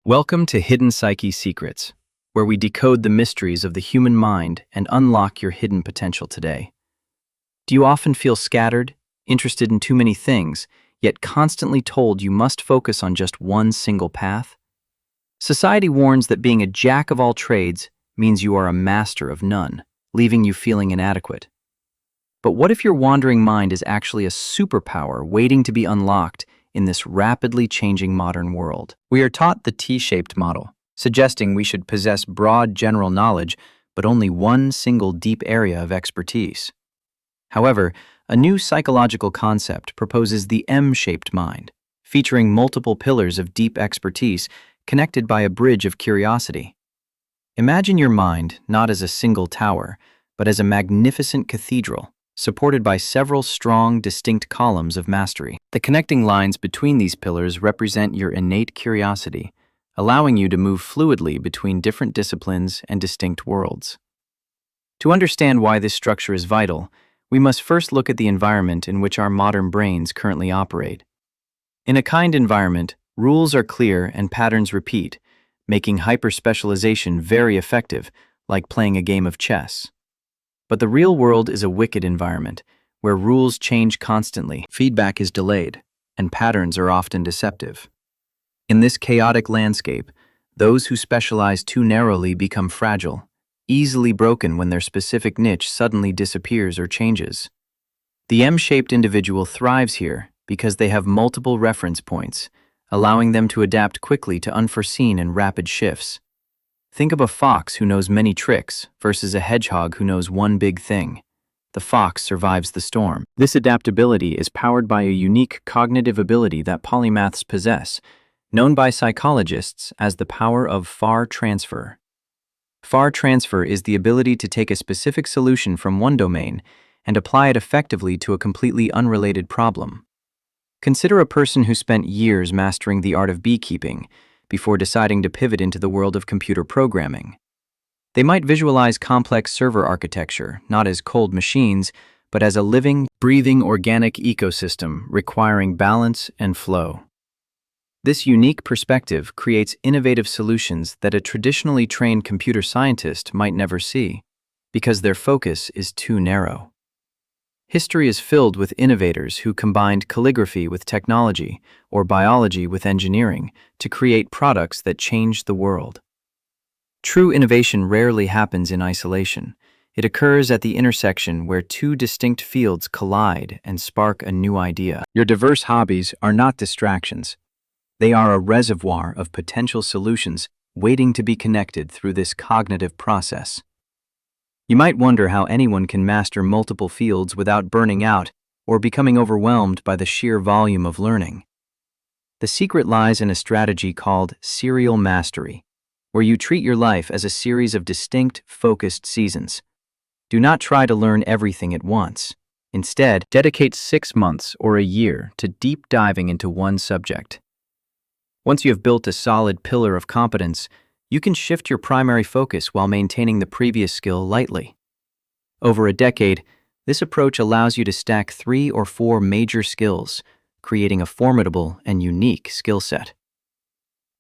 Welcome to Hidden Psyche Secrets, where we decode the mysteries of the human mind and unlock your hidden potential today. Do you often feel scattered, interested in too many things, yet constantly told you must focus on just one single path? Society warns that being a jack of all trades means you are a master of none, leaving you feeling inadequate. But what if your wandering mind is actually a superpower waiting to be unlocked in this rapidly changing modern world? We are taught the T-shaped model, suggesting we should possess broad general knowledge, but only one single deep area of expertise. However, a new psychological concept proposes the M-shaped mind, featuring multiple pillars of deep expertise connected by a bridge of curiosity. Imagine your mind not as a single tower, but as a magnificent cathedral, supported by several strong, distinct columns of mastery. The connecting lines between these pillars represent your innate curiosity, allowing you to move fluidly between different disciplines and distinct worlds. To understand why this structure is vital, we must first look at the environment in which our modern brains currently operate. In a kind environment, rules are clear and patterns repeat, making hyper-specialization very effective, like playing a game of chess. But the real world is a wicked environment, where rules change constantly, feedback is delayed, and patterns are often deceptive. In this chaotic landscape, those who specialize too narrowly become fragile, easily broken when their specific niche suddenly disappears or changes. The M-shaped individual thrives here because they have multiple reference points, allowing them to adapt quickly to unforeseen and rapid shifts. Think of a fox who knows many tricks versus a hedgehog who knows one big thing. The fox survives the storm. This adaptability is powered by a unique cognitive ability that polymaths possess, known by psychologists as the power of far transfer. Far transfer is the ability to take a specific solution from one domain and apply it effectively to a completely unrelated problem. Consider a person who spent years mastering the art of beekeeping before deciding to pivot into the world of computer programming. They might visualize complex server architecture not as cold machines, but as a living, breathing organic ecosystem requiring balance and flow. This unique perspective creates innovative solutions that a traditionally trained computer scientist might never see, because their focus is too narrow. History is filled with innovators who combined calligraphy with technology or biology with engineering to create products that changed the world. True innovation rarely happens in isolation. It occurs at the intersection where two distinct fields collide and spark a new idea. Your diverse hobbies are not distractions. They are a reservoir of potential solutions waiting to be connected through this cognitive process. You might wonder how anyone can master multiple fields without burning out or becoming overwhelmed by the sheer volume of learning. The secret lies in a strategy called serial mastery, where you treat your life as a series of distinct, focused seasons. Do not try to learn everything at once. Instead, dedicate 6 months or a year to deep diving into one subject. Once you have built a solid pillar of competence, you can shift your primary focus while maintaining the previous skill lightly. Over a decade, this approach allows you to stack 3 or 4 major skills, creating a formidable and unique skill set.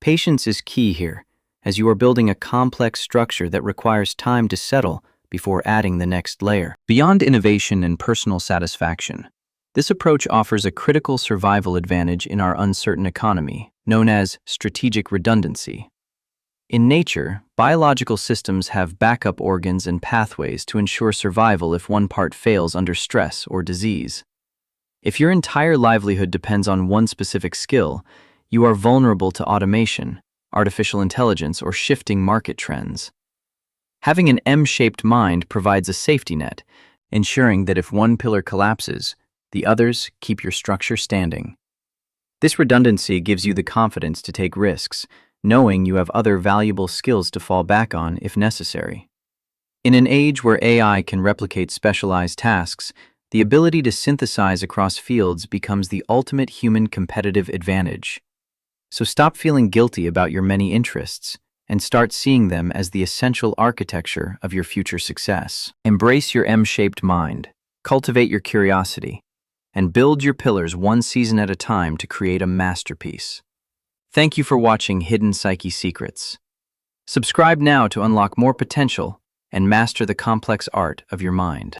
Patience is key here, as you are building a complex structure that requires time to settle before adding the next layer. Beyond innovation and personal satisfaction, this approach offers a critical survival advantage in our uncertain economy, known as strategic redundancy. In nature, biological systems have backup organs and pathways to ensure survival if one part fails under stress or disease. If your entire livelihood depends on one specific skill, you are vulnerable to automation, artificial intelligence, or shifting market trends. Having an M-shaped mind provides a safety net, ensuring that if one pillar collapses, the others keep your structure standing. This redundancy gives you the confidence to take risks, knowing you have other valuable skills to fall back on if necessary. In an age where AI can replicate specialized tasks, the ability to synthesize across fields becomes the ultimate human competitive advantage. So stop feeling guilty about your many interests and start seeing them as the essential architecture of your future success. Embrace your M-shaped mind, cultivate your curiosity, and build your pillars one season at a time to create a masterpiece. Thank you for watching Hidden Psyche Secrets. Subscribe now to unlock more potential and master the complex art of your mind.